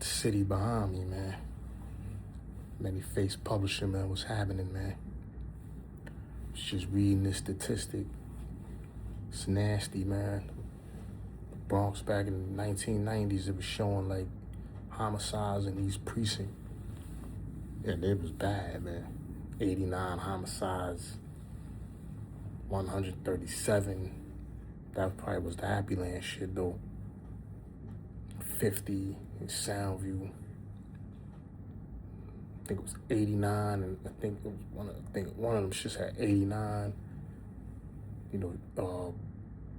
the city behind me, man. Many Face Publishing, man, what's happening, man? Was just reading this statistic. It's nasty, man. The Bronx back in the 1990s, it was showing like homicides in these precincts. And it was bad, man. 89 homicides, 137. That probably was the Happy Land shit, though. 50 in Soundview. I think it was 89, and I think one of them shits had 89. You know,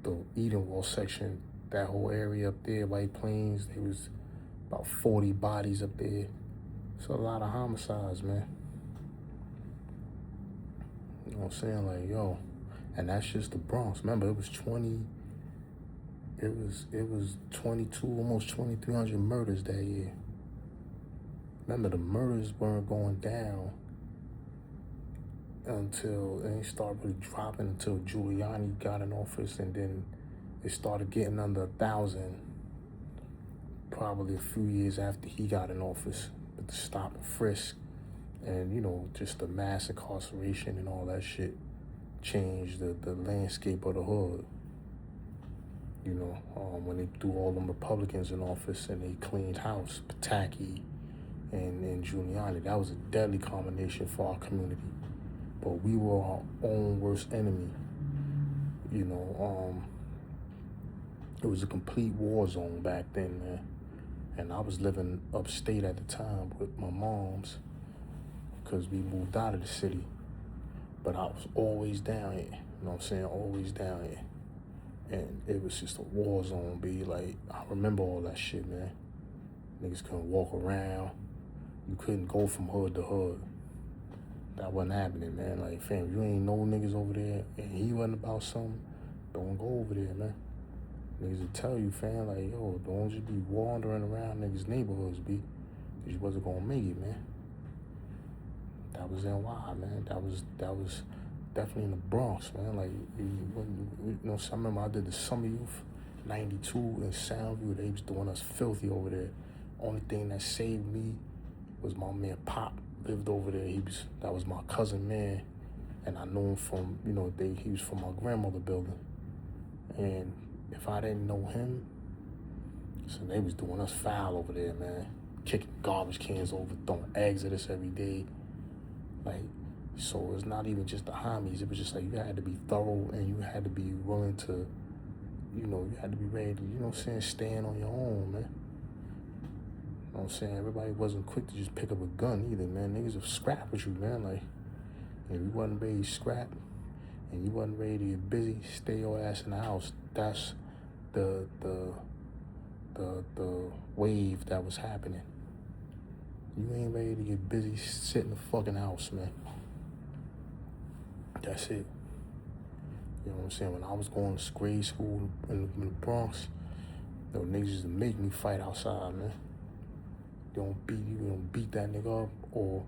the Edenwald section, that whole area up there, White Plains, there was about 40 bodies up there. So a lot of homicides, man. You know what I'm saying? Like, yo, and that's just the Bronx. Remember, it was 22, almost 2,300 murders that year. Remember, the murders weren't going down until they started really dropping until Giuliani got in office, and then it started getting under 1,000 probably a few years after he got in office with the stop and frisk and, you know, just the mass incarceration and all that shit changed the landscape of the hood. You know, when they threw all them Republicans in office and they cleaned house, Pataki and Giuliani, that was a deadly combination for our community. But we were our own worst enemy. You know, it was a complete war zone back then, man. And I was living upstate at the time with my moms because we moved out of the city. But I was always down here, you know what I'm saying? Always down here. And it was just a war zone, B. Like, I remember all that shit, man. Niggas couldn't walk around. You couldn't go from hood to hood. That wasn't happening, man. Like, fam, you ain't no niggas over there and he wasn't about something, don't go over there, man. Niggas would tell you, fam, like, yo, don't just be wandering around niggas' neighborhoods, B. Cause you wasn't gonna make it, man. That was NY, man. That was definitely in the Bronx, man. Like, you know, I remember I did the Summer Youth, 92 in Soundview. They was doing us filthy over there. Only thing that saved me was my man Pop lived over there. That was my cousin, man. And I knew him from, you know, he was from my grandmother building. And if I didn't know him, so they was doing us foul over there, man. Kicking garbage cans over, throwing eggs at us every day. Like, so it's not even just the homies. It was just like you had to be thorough and you had to be willing to, you know, you had to be ready to, you know what I'm saying, stand on your own, man. You know what I'm saying? Everybody wasn't quick to just pick up a gun either, man. Niggas would scrap with you, man. Like, if you wasn't ready to scrap and you wasn't ready to get busy, stay your ass in the house. That's the wave that was happening. You ain't ready to get busy, sit in the fucking house, man. That's it. You know what I'm saying? When I was going to grade school in the Bronx, those niggas used to make me fight outside, man. You don't beat that nigga up, or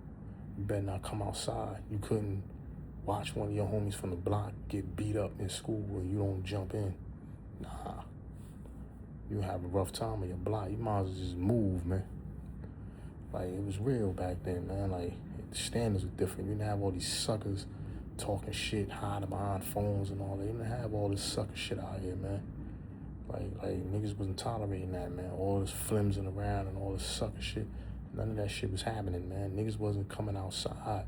you better not come outside. You couldn't watch one of your homies from the block get beat up in school and you don't jump in. Nah. You have a rough time on your block. You might as well just move, man. Like, it was real back then, man. Like, the standards were different. You didn't have all these suckers talking shit, hiding behind phones and all that. You didn't have all this sucker shit out here, man. Like niggas wasn't tolerating that, man. All this flimsing around and all this sucker shit. None of that shit was happening, man. Niggas wasn't coming outside.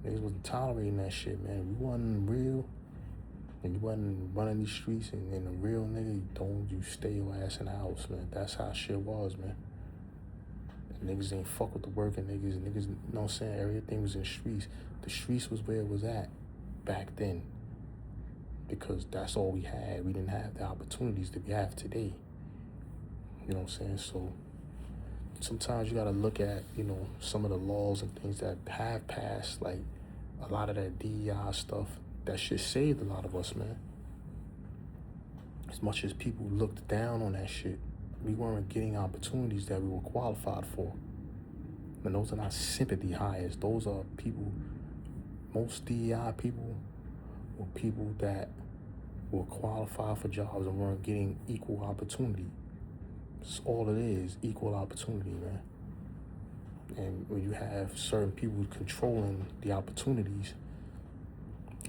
Niggas wasn't tolerating that shit, man. If you wasn't real, and you wasn't running these streets and a real nigga, you stay your ass in the house, man. That's how shit was, man. Niggas ain't fuck with the working niggas. Niggas, you know what I'm saying? Everything was in streets. The streets was where it was at back then. Because that's all we had. We didn't have the opportunities that we have today. You know what I'm saying? So sometimes you gotta look at, you know, some of the laws and things that have passed, like a lot of that DEI stuff. That shit saved a lot of us, man. As much as people looked down on that shit, we weren't getting opportunities that we were qualified for. And those are not sympathy hires. Those are people, most DEI people were people that were qualified for jobs and weren't getting equal opportunity. It's all it is, equal opportunity, man. And when you have certain people controlling the opportunities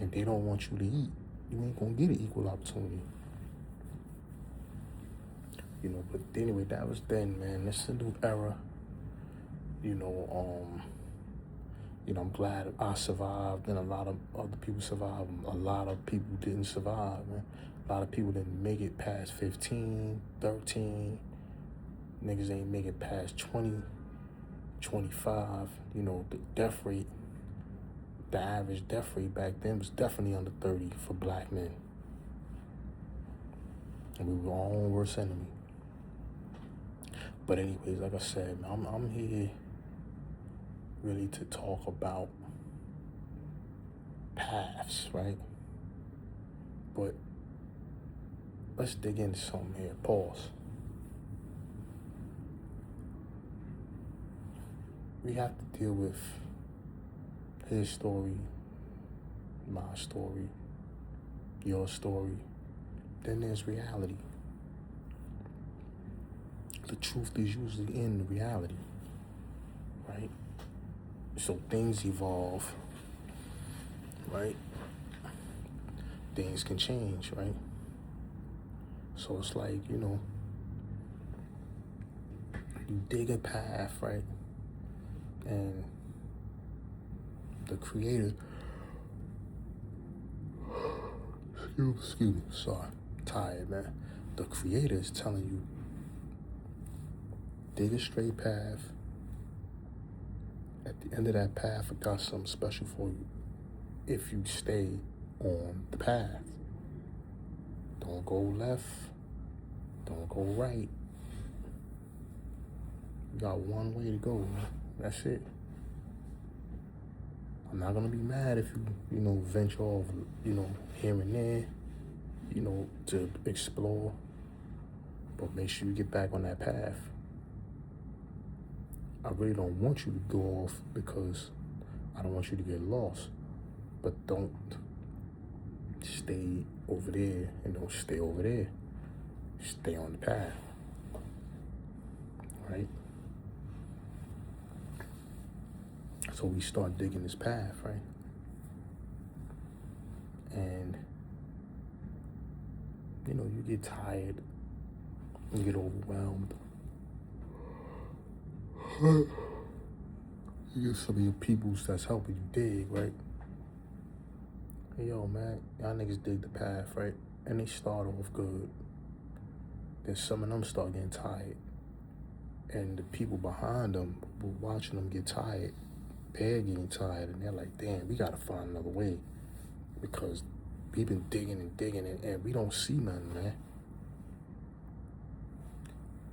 and they don't want you to eat, you ain't gonna get an equal opportunity. But anyway, that was then, man. This is a new era. I'm glad I survived and a lot of other people survived. A lot of people didn't survive, man. A lot of people didn't make it past 15, 13. Niggas ain't make it past 20, 25. The death rate, the average death rate back then was definitely under 30 for black men. And we were our own worst enemy. But anyways, like I said, I'm here really to talk about paths, right? But let's dig into something here. Pause. We have to deal with his story, my story, your story. Then there's reality. The truth is usually in reality, right? So things evolve, right? Things can change, right? So it's like, you dig a path, right? And the creator, excuse me, sorry, I'm tired, man. The creator is telling you, dig a straight path. At the end of that path, I got something special for you if you stay on the path. Don't go left, don't go right. You got one way to go, man. That's it. I'm not gonna be mad if you, venture off, here and there, to explore. But make sure you get back on that path. I really don't want you to go off because I don't want you to get lost. But don't stay over there and don't stay over there. Stay on the path. Right? So we start digging this path, right? And, you get tired, you get overwhelmed. You get some of your peoples that's helping you dig, right? Hey, yo, man, y'all niggas dig the path, right? And they start off good. Then some of them start getting tired. And the people behind them, watching them get tired, they're getting tired, and they're like, damn, we gotta find another way. Because we've been digging and we don't see nothing, man.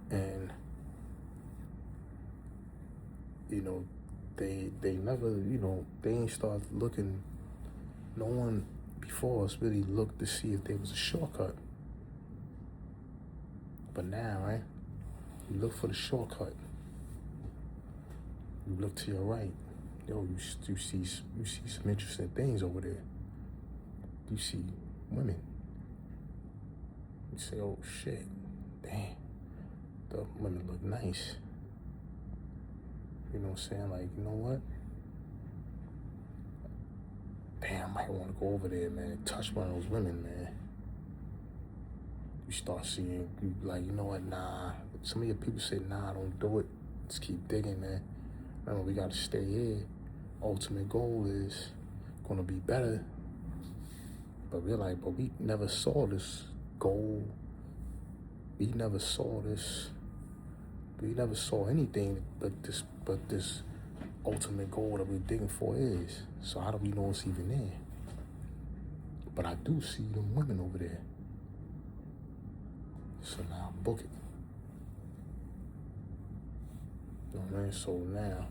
And, they never, they ain't start looking, no one before us really looked to see if there was a shortcut. But now, right, you look for the shortcut. You look to your right. Yo, you see some interesting things over there. You see women. You say, oh shit, damn, the women look nice. You know what I'm saying? Like, you know what? Damn, I might want to go over there, man. Touch one of those women, man. You start seeing, you like, you know what? Nah. Some of your people say, nah, don't do it. Just keep digging, man. Remember, we got to stay here. Ultimate goal is going to be better. But we're like, but we never saw this goal. We never saw this. We never saw anything but this ultimate goal that we're digging for is. So how do we know it's even there? But I do see them women over there. So now book it. You know what I mean? So now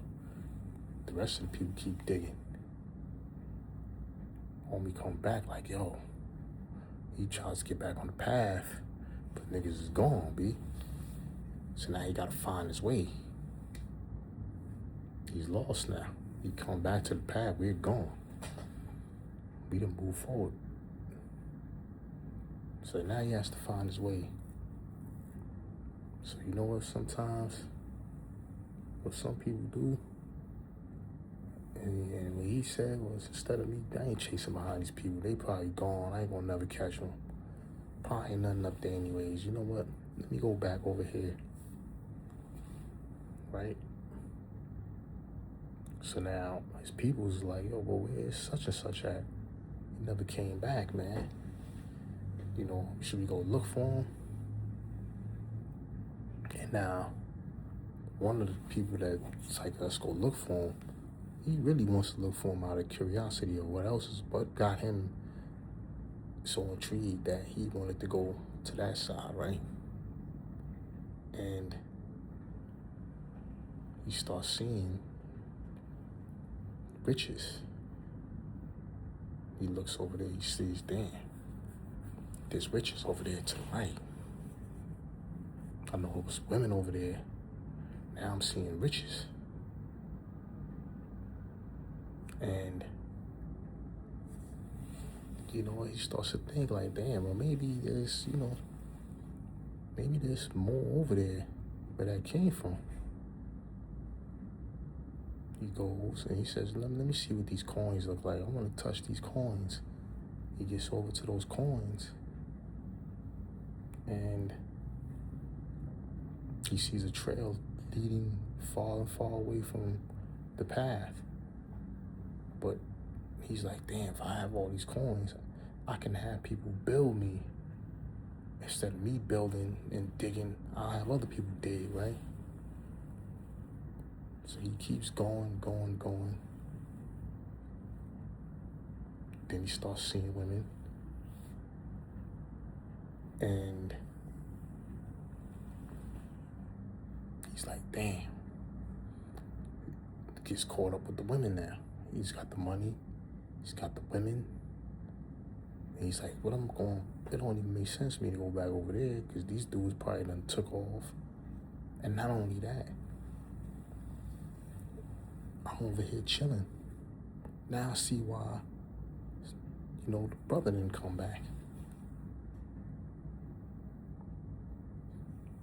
the rest of the people keep digging. Homie come back like, yo, he tries to get back on the path, but niggas is gone, B. So now he gotta find his way. He's lost now. He come back to the path, we're gone. We done move forward. So now he has to find his way. So you know what? Sometimes what some people do, and what he said was, instead of me, I ain't chasing behind these people. They probably gone. I ain't gonna never catch them. Probably ain't nothing up there anyways. You know what? Let me go back over here, right? So now his people's like, yo, well, where's such and such at? He never came back, man. You know, should we go look for him? And now, one of the people that's like, let's go look for him, he really wants to look for him out of curiosity or what else is what got him so intrigued that he wanted to go to that side, right? And he starts seeing riches. He looks over there, he sees, damn, there's riches over there to the right. I know it was women over there. Now I'm seeing riches. And you know, he starts to think like, damn, well, maybe there's, you know, maybe there's more over there where that came from. He goes and he says, let me see what these coins look like. I want to touch these coins. He gets over to those coins and he sees a trail leading far and far away from the path. But he's like, damn, if I have all these coins, I can have people build me. Instead of me building and digging, I'll have other people dig, right? So he keeps going. Then he starts seeing women. And he's like, damn. Gets caught up with the women now. He's got the money. He's got the women. And he's like, what I'm going, it don't even make sense for me to go back over there because these dudes probably done took off. And not only that, I'm over here chilling. Now I see why, you know, the brother didn't come back.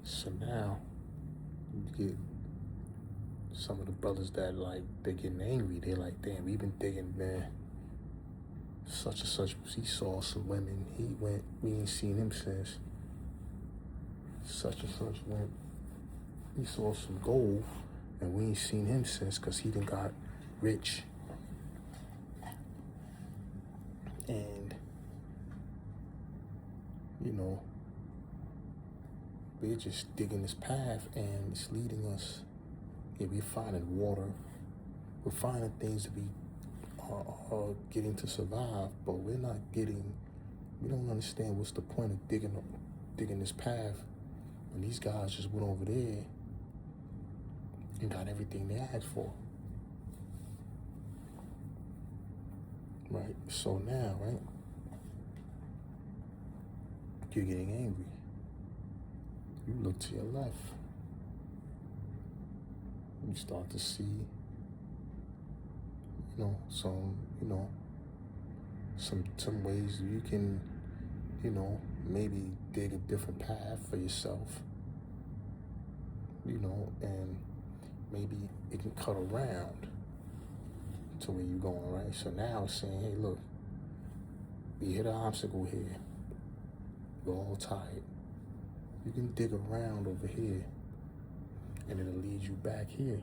So now you get some of the brothers that like, they're getting angry. They're like, damn, we've been digging, man. Such and such, he saw some women. He went, we ain't seen him since. Such and such went, he saw some gold, and we ain't seen him since because he done got rich. And, you know, we're just digging this path and it's leading us. Yeah, we're finding water. We're finding things that we are getting to survive, but we don't understand what's the point of digging this path when these guys just went over there and got everything they asked for. Right? So now, right, you're getting angry. You look to your left. You start to see, some ways you can, maybe dig a different path for yourself, and maybe it can cut around to where you're going, right? So now it's saying, hey, look, we hit an obstacle here. You're all tired. You can dig around over here and it'll lead you back here.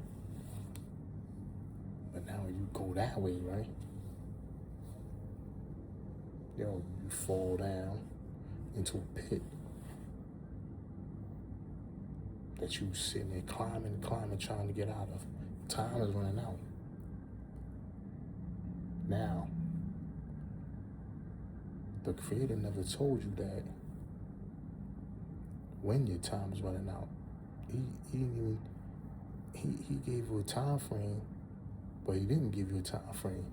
But now you go that way, right? You fall down into a pit that you sitting there climbing, trying to get out of. Time is running out. Now, the Creator never told you that when your time is running out. He gave you a time frame, but he didn't give you a time frame.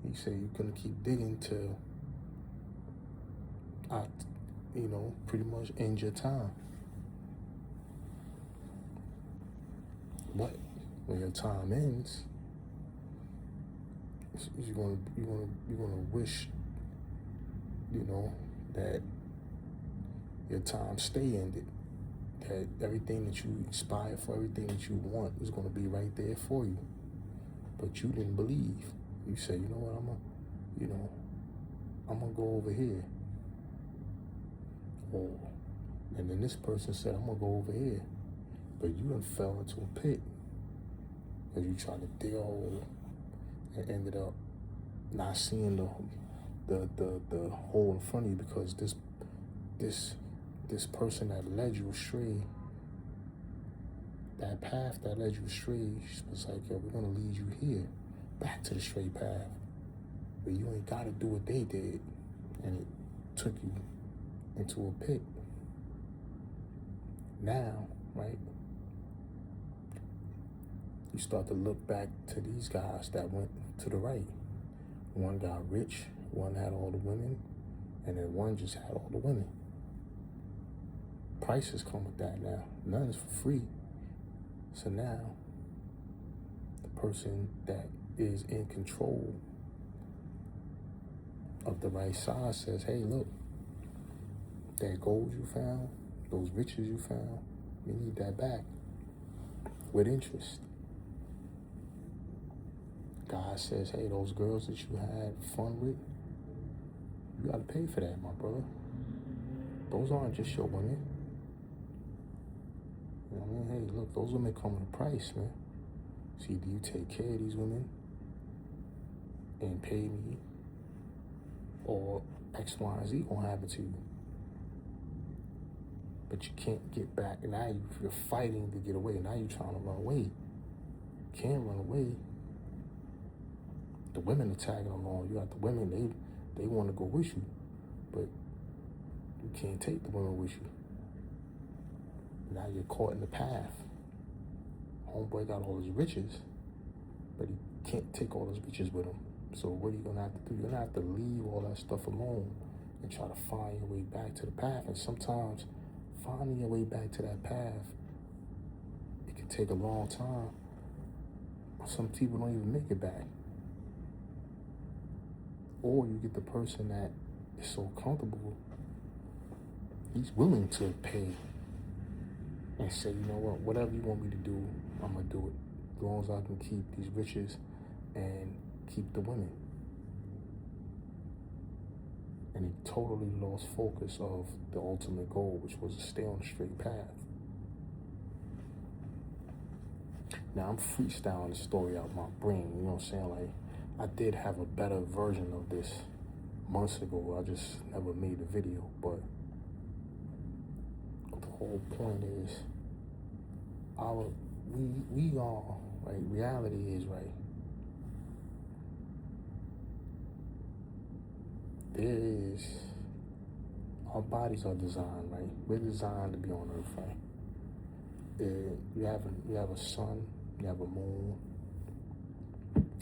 He said you're gonna keep digging till pretty much end your time. But when your time ends, you're gonna wish, that your time stay ended. that everything that you aspire for, everything that you want is going to be right there for you. But you didn't believe. You said, you know what, I'm gonna go over here. And then this person said, I'm gonna go over here. But you done fell into a pit because you tried to dig a hole and ended up not seeing the hole in front of you, because this person that led you astray, that path that led you astray, was like, yo, we're gonna lead you here, back to the straight path. But you ain't gotta do what they did. And it took you into a pit. Now, right, you start to look back to these guys that went to the right. One got rich, one had all the women, and then one just had all the women. Prices come with that now. None is for free. So now, the person that is in control of the right side says, hey, look, that gold you found, those riches you found, we need that back with interest. God says, hey, those girls that you had fun with, you gotta pay for that, my brother. Those aren't just your women. You know what I mean? Hey, look, those women come with a price, man. See, do you take care of these women and pay me, or X, Y, and Z gonna happen to you? But you can't get back. And now you're fighting to get away. Now you're trying to run away. Can't run away. The women are tagging along. You got the women, they want to go with you, but you can't take the women with you. Now you're caught in the path. Homeboy got all his riches, but he can't take all his riches with him. So what are you gonna have to do? You're gonna have to leave all that stuff alone and try to find your way back to the path. And sometimes finding your way back to that path, it can take a long time. Some people don't even make it back. Or you get the person that is so comfortable, he's willing to pay and say, you know what, whatever you want me to do, I'm gonna do it. As long as I can keep these riches and keep the women. And he totally lost focus of the ultimate goal, which was to stay on the straight path. Now I'm freestyling the story out my brain, you know what I'm saying? Like, I did have a better version of this months ago. I just never made the video, but the whole point is, we all, right? Reality is, right? Our bodies are designed, right? We're designed to be on Earth, right? You have a sun, you have a moon.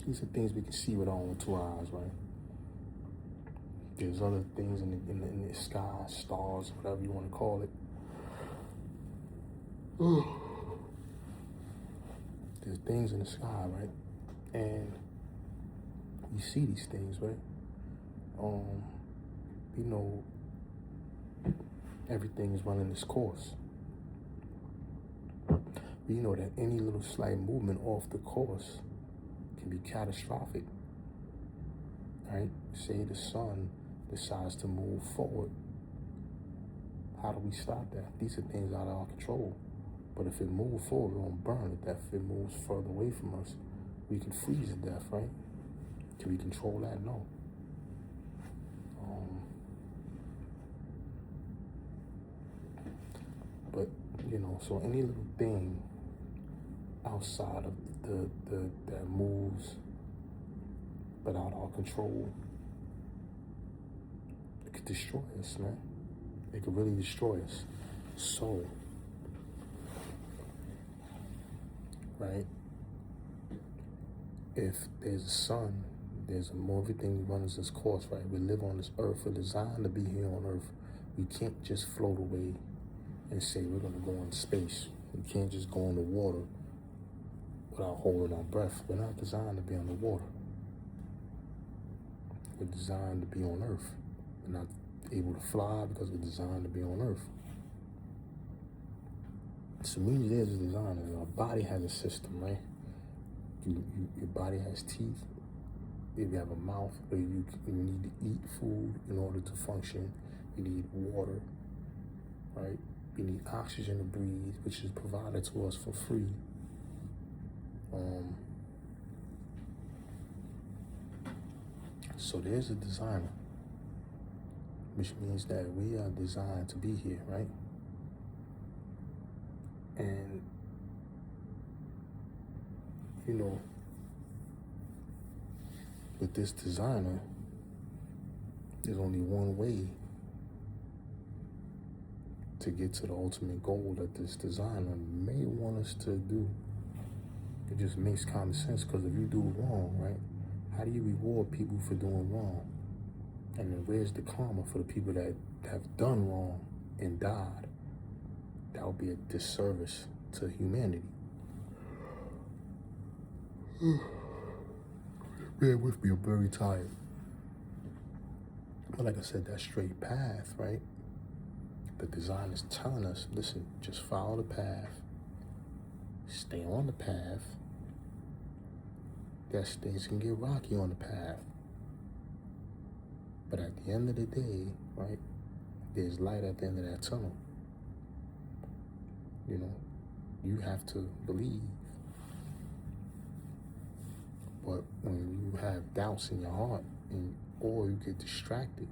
These are things we can see with our own 2 eyes, right? There's other things in the sky, stars, whatever you want to call it. There's things in the sky, right? And you see these things, right? You know, everything is running its course. You know that any little slight movement off the course can be catastrophic, right? Say the sun decides to move forward. How do we stop that? These are things out of our control. But if it moves forward, we're gonna burn to death. If it moves further away from us, we can freeze to death, right? Can we control that? No. But, you know, so any little thing outside of that moves but out of our control, it could destroy us, man. It could really destroy us. So, right, if there's a sun, there's a moon, everything runs its course, right? We live on this earth. We're designed to be here on earth. We can't just float away and say we're gonna go in space. We can't just go in the water without holding our breath. We're not designed to be on the water. We're designed to be on earth. We're not able to fly because we're designed to be on earth. So me, there's a designer. Our body has a system, right? Your body has teeth. If you have a mouth, where you need to eat food in order to function. You need water, right? You need oxygen to breathe, which is provided to us for free. So there's a designer, which means that we are designed to be here, right? And, you know, with this designer, there's only one way to get to the ultimate goal that this designer may want us to do. It just makes common sense, because if you do wrong, right, how do you reward people for doing wrong? And then where's the karma for the people that have done wrong and died? That would be a disservice to humanity. Bear with me, I'm very tired. But like I said, that straight path, right? The design is telling us, listen, just follow the path. Stay on the path. Yes, things can get rocky on the path. But at the end of the day, right, there's light at the end of that tunnel. You know, you have to believe. But when you have doubts in your heart, or you get distracted,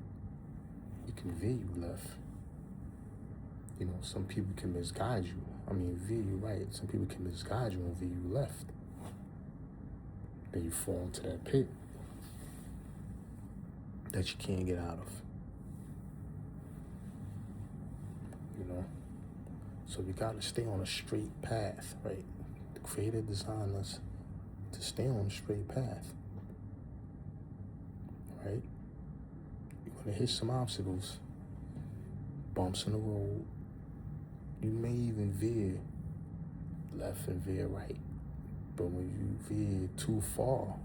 it can veer you left. You know, some people can misguide you. Veer you right. Some people can misguide you and veer you left. Then you fall into that pit that you can't get out of. You know? So we gotta stay on a straight path, right? The Creator designed us to stay on a straight path, right? You're gonna hit some obstacles, bumps in the road. You may even veer left and veer right. But when you veer too far,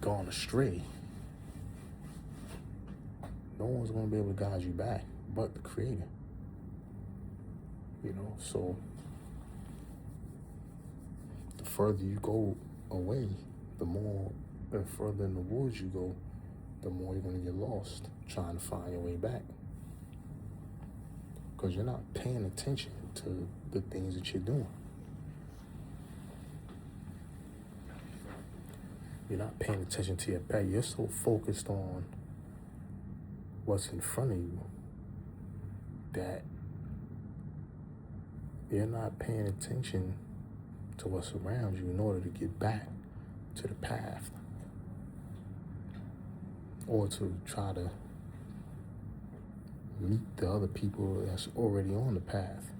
gone astray, no one's gonna be able to guide you back but the Creator. You know, so the further you go away, the more, and further in the woods you go, the more you're gonna get lost trying to find your way back. Because you're not paying attention to the things that you're doing. You're not paying attention to your path. You're so focused on what's in front of you that you're not paying attention to what's around you in order to get back to the path, or to try to meet the other people that's already on the path,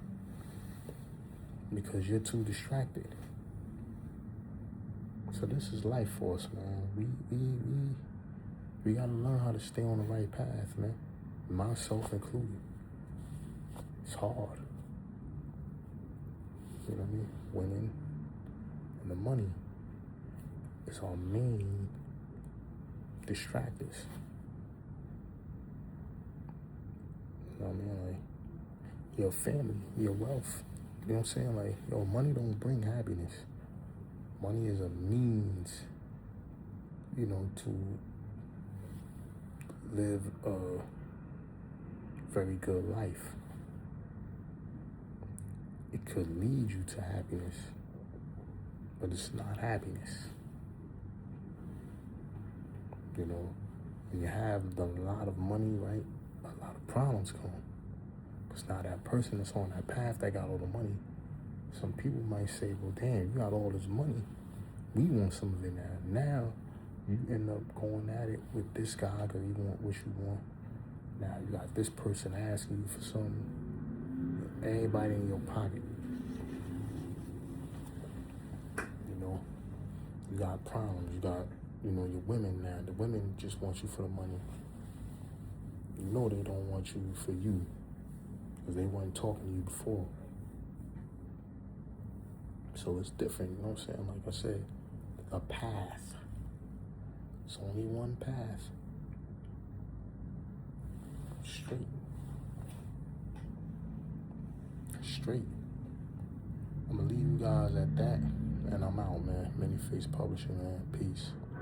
because you're too distracted. So this is life for us, man. We gotta learn how to stay on the right path, man. Myself included. It's hard. You know what I mean? Women and the money is our main distractors. You know what I mean? Like, your family, your wealth. You know what I'm saying? Like, yo, money don't bring happiness. Money is a means, you know, to live a very good life. It could lead you to happiness, but it's not happiness. You know, when you have a lot of money, right, a lot of problems come. Because now that person that's on that path that got all the money, some people might say, well, damn, you got all this money. We want some of it now. Now, you end up going at it with this guy because you want what you want. Now, you got this person asking you for something. Everybody in your pocket. You know, you got problems. You got, you know, your women now. The women just want you for the money. You know they don't want you for you because they weren't talking to you before. So it's different, you know what I'm saying? Like I said, a path. It's only one path. Straight. straight. I'm gonna leave you guys at that, and I'm out, man. Many Face Publishing, man. Peace.